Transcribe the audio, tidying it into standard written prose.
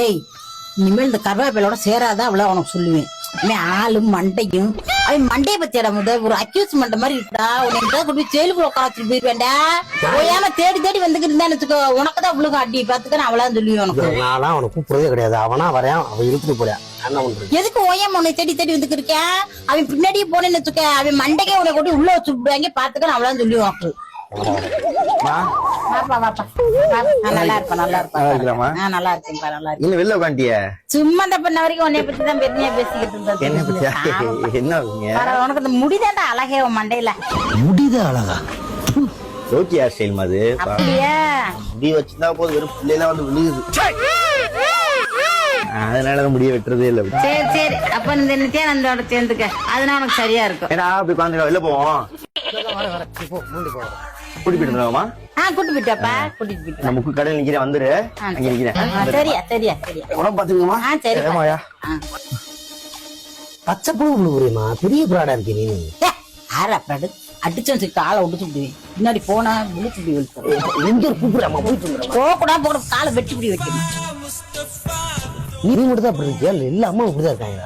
ஏய் இனிமேல் இந்த கருவேப்பிலோட சேராதான் அவ்வளவு உனக்கு சொல்லுவேன். ஆளும் மண்டையும் அவன் மண்டைய பத்தியாடா முதல் ஒரு அக்யூஸ் மண்ட மாதிரி இருக்கா. உனக்கு கொண்டு போய் ஜெயிலுக்குள்ள உட்காந்து போயிருவேண்டா. ஓயாம தேடி தேடி வந்துட்டு இருந்தான்னு வச்சுக்கோ, உனக்குதான் அவ்வளவு அடி பாத்துக்க அவ்வளவு சொல்லுவேன். உனக்கு நான் உனக்கு கூப்பிடுறதே கிடையாது. அவனா வரையான் அவன் இழுத்துட்டு போறேன். எதுக்கு ஓயாம உன்னை தேடி தேடி வந்துட்டு இருக்கேன்? அவன் பின்னாடியே போனேன்னு வச்சுக்க, அவன் மண்டைக்கே உன்னை கொண்டு உள்ள வச்சு விடுவாங்க பாத்துக்க அவ்வளவு சொல்லுவேன். உனக்கு நல்லா இருப்பா நல்லா இருப்பா நல்லா இருக்கேன்ப்பா நல்லா இருக்கு. வெளில உட்காண்டிய சும்மா பண்ண வரைக்கும் உன்னைய பத்தி தான் பெருமையா பேசிக்கிட்டு இருந்தது. என்ன பத்தியா? என்ன உனக்கு இந்த முடிதாண்டா அழகே உன் மண்டையில முடித அழகா ஓகே ஸ்டைல் மாதிரி அப்படியே முடி வச்சுதான் போது வெறும் பிள்ளைலாம் வந்து விழுகுது. அதனால முடிய வெட்டுறதே இல்ல. சரி சரி அப்ப இந்த நித்யானந்தோட சேர்ந்துக்க, அதனால உனக்கு சரியா இருக்கும். ஏடா அப்படி உட்காந்து வெளில போவோம். கூட்டிட்டு போயிட்டுமா? கூட்டு போயிட்டாப்பா கூட்டிட்டு போயிட்டு நான் முக்கு கடையில் நிக்கிறேன் வந்துரு. அங்க நிக்கிறேன். சரியா சரியா சரியா உடம்பு பாத்துக்கோமா? சரி பச்சை புழு புரியுமா? பெரிய பிராடா இருக்கு நீ. ஆறா பிராடு அடிச்சு காலை ஒடிச்சு விடுவேன். பின்னாடி போனா விழிச்சு இப்படி விழுத்து எங்க கூப்பிடாமா போயிட்டு போகக்கூடா போட காலை வெட்டி இப்படி வைக்கணும். நீ மட்டும் தான் அப்படி இருக்கியா? இல்ல அம்மா இப்படிதான் இருக்காங்க.